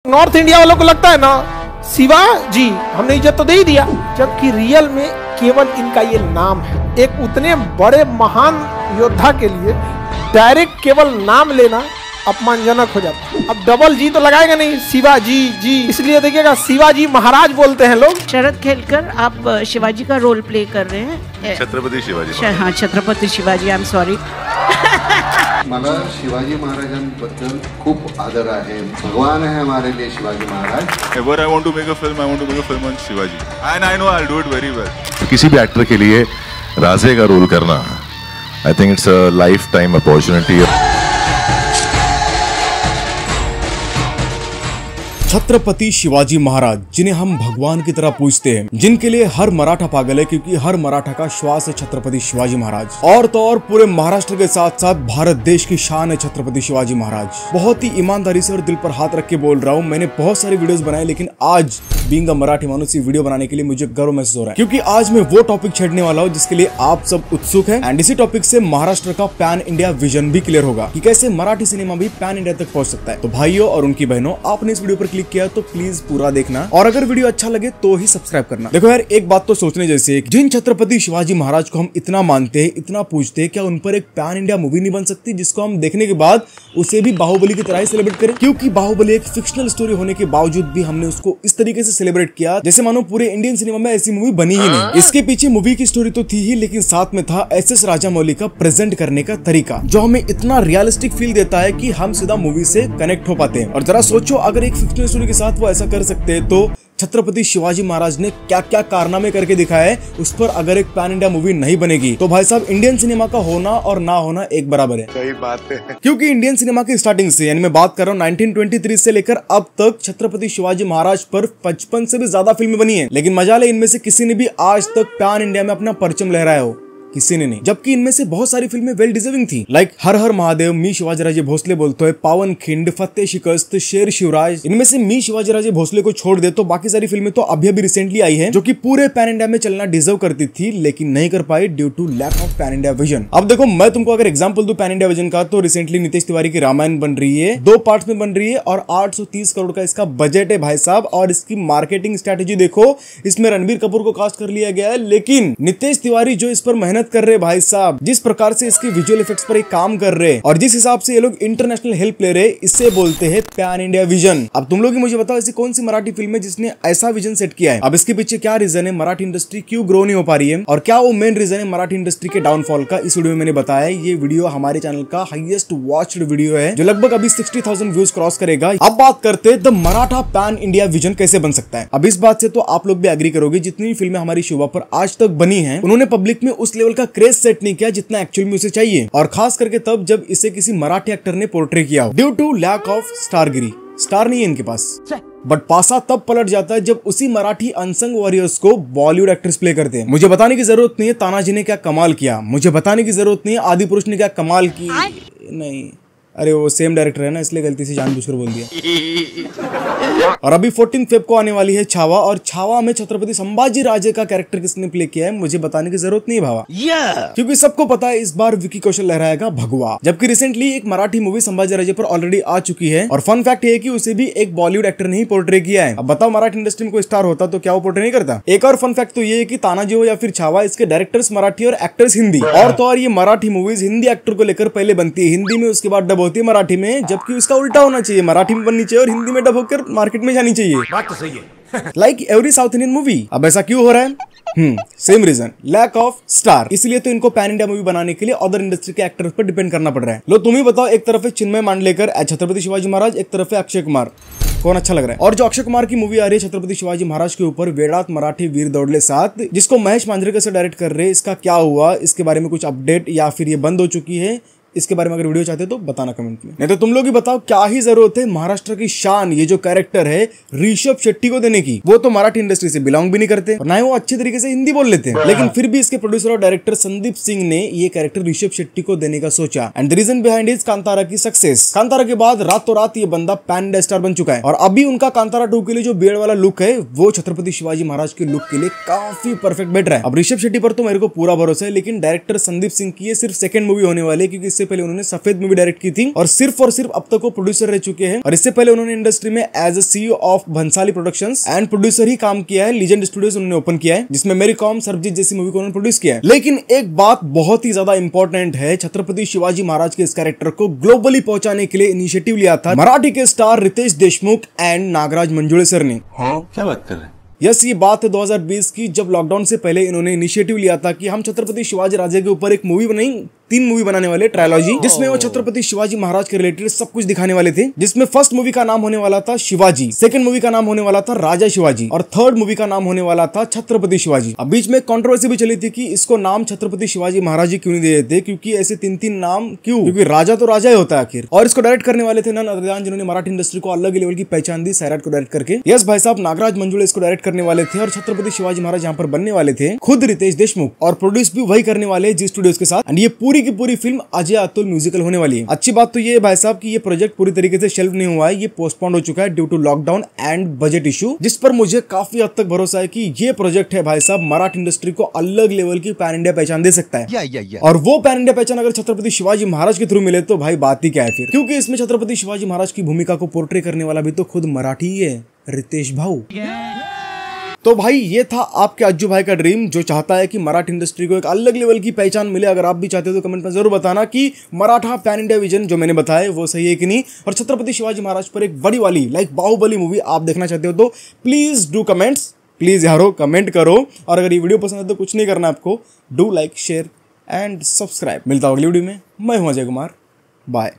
North India वालों को लगता है ना शिवाजी हमने इज्जत तो दे ही दिया, जबकि रियल में केवल इनका ये नाम है। एक उतने बड़े महान योद्धा के लिए डायरेक्ट केवल नाम लेना अपमानजनक हो जाता है। अब डबल जी तो लगाएगा नहीं, शिवाजी जी, इसलिए देखिएगा शिवाजी महाराज बोलते हैं लोग। शरद खेलकर आप शिवाजी का रोल प्ले कर रहे हैं। छत्रपती शिवाजी। हाँ, Chhatrapati Shivaji. I am sorry. मला शिवाजी महाराजांबद्दल खूप आदर आहे। भगवान है हमारे लिए Shivaji Maharaj. Ever I want to make a film, I want to make a film on Shivaji, and I know I'll do it very well. किसी भी एक्टर के लिए राजे का रोल करना, I think it's a life time opportunity. Chhatrapati Shivaji Maharaj, जिन्हें हम भगवान की तरह पूजते हैं, जिनके लिए हर मराठा पागल है, क्योंकि हर मराठा का श्वास है छत्रपति शिवाजी महाराज। और तो और पूरे महाराष्ट्र के साथ साथ भारत देश की शान है छत्रपति शिवाजी महाराज। बहुत ही ईमानदारी से और दिल पर हाथ रख के बोल रहा हूँ, मैंने बहुत सारी वीडियोस बनाए, लेकिन आज बीइंग अ मराठी मानुस वीडियो बनाने के लिए मुझे गर्व महसूस हो रहा है, क्योंकि आज मैं वो टॉपिक छेड़ने वाला हूँ जिसके लिए आप सब उत्सुक हैं। एंड इसी टॉपिक से महाराष्ट्र का पैन इंडिया विजन भी क्लियर होगा कि कैसे मराठी सिनेमा भी पैन इंडिया तक पहुंच सकता है। तो भाइयों और उनकी बहनों, आपने इस वीडियो पर क्लिक किया तो प्लीज पूरा देखना, और अगर वीडियो अच्छा लगे तो ही सब्सक्राइब करना। देखो यार, एक बात तो सोचने जैसे है, जिन छत्रपति शिवाजी महाराज को हम इतना मानते हैं, इतना पूजते हैं, क्या उन पर एक पैन इंडिया मूवी नहीं बन सकती जिसको हम देखने के बाद उसे भी बाहुबली की तरह ही सेलिब्रेट करें? क्योंकि बाहुबली एक फिक्शनल स्टोरी होने के बावजूद भी हमने उसको इस तरीके से सेलिब्रेट किया जैसे मानो पूरे इंडियन सिनेमा में ऐसी मूवी बनी ही नहीं। इसके पीछे मूवी की स्टोरी तो थी ही, लेकिन साथ में था एस.एस. राजामौली का प्रेजेंट करने का तरीका, जो हमें इतना रियलिस्टिक फील देता है कि हम सीधा मूवी से कनेक्ट हो पाते हैं। और जरा सोचो, अगर एक फिक्शनल स्टोरी के साथ वो ऐसा कर सकते हैं तो छत्रपति शिवाजी महाराज ने क्या क्या कारनामे करके दिखाया है, उस पर अगर एक पैन इंडिया मूवी नहीं बनेगी तो भाई साहब इंडियन सिनेमा का होना और ना होना एक बराबर है। सही बात है। क्योंकि इंडियन सिनेमा की स्टार्टिंग से, यानी मैं बात कर रहा हूँ 1923 से लेकर अब तक, छत्रपति शिवाजी महाराज पर 55 से भी ज्यादा फिल्में बनी है, लेकिन मजा ले इनमें से किसी ने भी आज तक पैन इंडिया में अपना परचम लहराया हो? किसी ने नहीं। जबकि इनमें से बहुत सारी फिल्में वेल डिजर्विंग थी, लाइक हर हर महादेव, मी शिवाजीराजे भोसले बोलतोय, पावन खिंड, फतेह शिकस्त, शेर शिवराज। इनमें से मी शिवाजीराजे भोसले को छोड़ दे तो बाकी सारी फिल्में तो अभी अभी रिसेंटली आई है, जो कि पूरे पैन इंडिया में चलना डिजर्व करती थी, लेकिन नहीं कर पाई due to lack of pan India vision. अब देखो, मैं तुमको अगर एग्जाम्पल दूं पैन इंडिया विजन का, तो रिसेंटली नितेश तिवारी की रामायण बन रही है, 2 पार्ट्स में बन रही है, और 830 करोड़ का इसका बजट है भाई साहब। और इसकी मार्केटिंग स्ट्रेटेजी देखो, इसमें रणबीर कपूर को कास्ट कर लिया गया है, लेकिन नितेश तिवारी जो इस पर मेहनत कर रहे हैं भाई साहब, जिस प्रकार से इसके विजुअल इफेक्ट्स पर काम कर रहे हैं और जिस हिसाब से ये लोग इंटरनेशनल हेल्प ले रहे हैं, इससे बोलते हैं पैन इंडिया विजन। अब तुम लोग ही मुझे बताओ, ऐसी कौन सी मराठी फिल्म है जिसने ऐसा विजन सेट किया है? अब इसके पीछे क्या रीजन है, मराठी इंडस्ट्री क्यों ग्रो नहीं हो पा रही है, और क्या वो मेन रीजन है मराठी इंडस्ट्री के डाउनफॉल का, इस वीडियो में मैंने बताया है। ये वीडियो हमारे चैनल का हाईएस्ट वॉच्ड वीडियो है, जो लगभग अभी 60,000 व्यूज क्रॉस करेगा। अब बात करते हैं the Maratha pan India vision कैसे बन सकता है। अब इस बात से तो आप लोग भी एग्री करोगे, जितनी फिल्में हमारी शोभा पर आज तक बनी है, उन्होंने पब्लिक में उस लेवल का क्रेज सेट नहीं किया जितना एक्चुअल में उसे चाहिए, और खास करके तब जब इसे किसी मराठी एक्टर ने पोर्ट्रे किया हो। ड्यू टू लैक ऑफ स्टारगिरी, स्टार नहीं है इनके पास, बट पासा तब पलट जाता है जब उसी मराठी अनसंग वॉरियर्स को बॉलीवुड एक्टर्स प्ले करते हैं। मुझे बताने की जरूरत नहीं है तानाजी ने क्या कमाल किया, मुझे बताने की जरूरत नहीं है आदि पुरुष ने क्या कमाल की, नहीं, अरे वो सेम डायरेक्टर है ना, इसलिए गलती से जानबूझकर बोल दिया। और अभी 14 फेब को आने वाली है छावा, और छावा में छत्रपति संभाजी राजे का कैरेक्टर किसने प्ले किया है मुझे बताने की जरूरत नहीं भावा, क्योंकि सबको पता है इस बार विकी कौशल लहराएगा भगवा। जबकि रिसेंटली एक मराठी मूवी संभाजी राजे पर ऑलरेडी आ चुकी है, और फन फैक्ट है कि उसे भी एक बॉलीवुड एक्टर ने ही पोर्ट्रे किया है। अब बताओ, मराठी इंडस्ट्री में कोई स्टार होता तो क्या वो पोर्ट्रे नहीं करता? एक और फन फैक्ट तो ये है कि तानाजी हो या फिर छावा, इसके डायरेक्टर्स मराठी और एक्टर्स हिंदी, और तो और ये मराठी मूवीज हिंदी एक्टर को लेकर पहले बनती है हिंदी में, उसके बाद डब होती है मराठी में, जबकि उसका उल्टा होना चाहिए, मराठी में बननी चाहिए और हिंदी में डब होकर मार्केट में जानी चाहिए। बात तो सही है। Like every South Indian movie. अब ऐसा क्यों हो रहा है? Same reason, lack of star. इसलिए तो इनको पैन इंडिया मूवी बनाने के लिए अदर इंडस्ट्री के एक्टर्स पर डिपेंड करना पड़ रहा है। लो तुम ही बताओ, एक तरफ है चिन्मय मांडलेकर छत्रपति शिवाजी महाराज, एक तरफ है अक्षय कुमार, कौन अच्छा लग रहा है? और जो अक्षय कुमार की मूवी आ रही है छत्रपति शिवाजी महाराज के ऊपर, वेड़ात मराठी वीर दौड़ले 7, जिसको महेश मांजरेकर से डायरेक्ट कर रहे हैं, इसका क्या हुआ, इसके बारे में कुछ अपडेट या फिर ये बंद हो चुकी है? इसके बारे में अगर वीडियो चाहते हो तो बताना कमेंट में, नहीं तो तुम लोग ही बताओ क्या ही जरूरत है महाराष्ट्र की शान, ये जो कैरेक्टर है ऋषभ शेट्टी को देने की। वो तो मराठी इंडस्ट्री से बिलोंग भी नहीं करते, और ना ही वो अच्छे तरीके से हिंदी बोल लेते हैं, लेकिन फिर भी इसके प्रोड्यूसर और डायरेक्टर संदीप सिंह ने ये कैरेक्टर ऋषभ शेट्टी को देने का सोचा। And the reason behind is Kantara की सक्सेस। कांतारा के बाद रातों रात ये बंदा पैन इंडिया स्टार बन चुका है, और अभी उनका कांतारा 2 के लिए जो बियर्ड वाला लुक है, वो छत्रपति शिवाजी महाराज के लुक के लिए काफी परफेक्ट बैठ रहा है। अब ऋषभ शेट्टी पर तो मेरे को पूरा भरोसा है, लेकिन डायरेक्टर संदीप सिंह की ये सिर्फ सेकंड मूवी होने वाली है, क्योंकि इससे पहले उन्होंने सफेद मूवी डायरेक्ट की थी और सिर्फ अब तक वो प्रोड्यूसर रह चुके हैं। और इससे पहले उन्होंने इंडस्ट्री में as a CEO of Bhansali productions and producer ही काम किया है। लीजेंड स्टूडियोज उन्होंने ओपन किया है, जिसमें मेरी कॉम सरबजीत जैसी मूवी को उन्होंने प्रोड्यूस किया है। लेकिन एक बात बहुत ही ज्यादा इंपॉर्टेंट है, छत्रपति शिवाजी महाराज के इस कैरेक्टर को ग्लोबली पहुंचाने के लिए इनिशिएटिव लिया था मराठी के star Riteish Deshmukh and Nagraj Manjule sir ने। क्या बात कर रहे हैं? यस, ये बात है 2020 की, जब लॉकडाउन से पहले इन्होंने इनिशिएटिव लिया था कि हम छत्रपति शिवाजी राजे के ऊपर एक मूवी बनाई, 3 मूवी बनाने वाले ट्रायलॉजी, जिसमें वो छत्रपति शिवाजी महाराज के रिलेटेड सब कुछ दिखाने वाले थे। जिसमें फर्स्ट मूवी का नाम होने वाला था शिवाजी, सेकंड मूवी का नाम होने वाला था राजा शिवाजी और थर्ड मूवी का नाम होने वाला था छत्रपति शिवाजी। अब बीच में कंट्रोवर्सी भी चली थी कि इसको नाम छत्रपति शिवाजी महाराज क्यों नहीं दे देते, क्योंकि ऐसे 3-3 नाम क्यों, क्योंकि राजा तो राजा ही होता है आखिर। और इसको डायरेक्ट करने वाले थे नन अदर देन जिन्होंने मराठी इंडस्ट्री को अलग लेवल की पहचान दी, सैराट को डायरेक्ट करके। यस भाई साहब, नागराज मंजुळे इसको डायरेक्ट करने वाले थे और छत्रपति शिवाजी महाराज यहाँ पर बनने वाले थे खुद रितेश देशमुख, और प्रोड्यूस भी वही करने वाले जी स्टूडियोज के साथ। एंड ये पूरी की पूरी फिल्म अजय अतुल म्यूजिकल होने वाली है। अच्छी बात तो ये है भाई साहब कि ये प्रोजेक्ट पूरी तरीके से शेल्फ नहीं हुआ है, ये पोस्टपोन्ड हो चुका है due to lockdown and budget issue, जिस पर मुझे काफी हद तक भरोसा है कि ये प्रोजेक्ट है भाई साहब मराठी इंडस्ट्री को अलग लेवल की पैन इंडिया पहचान दे सकता है। और वो पैन इंडिया पहचान अगर छत्रपति शिवाजी महाराज के थ्रू मिले तो भाई बात ही क्या है फिर, क्योंकि इसमें छत्रपति शिवाजी महाराज की भूमिका को पोर्ट्रे करने वाला भी तो खुद मराठी ही है, रितेश भाऊ। तो भाई ये था आपके अज्जू भाई का ड्रीम, जो चाहता है कि मराठी इंडस्ट्री को एक अलग लेवल की पहचान मिले। अगर आप भी चाहते हो तो कमेंट में जरूर बताना कि मराठा पैन इंडिया विजन जो मैंने बताया वो सही है कि नहीं, और छत्रपति शिवाजी महाराज पर एक बड़ी वाली लाइक बाहुबली मूवी आप देखना चाहते हो तो प्लीज डू कमेंट्स, प्लीज यारो कमेंट करो। और अगर ये वीडियो पसंद है तो कुछ नहीं करना आपको, do like share and subscribe. मिलता हूँ अगली वीडियो में, मैं हूँ अजय कुमार, बाय।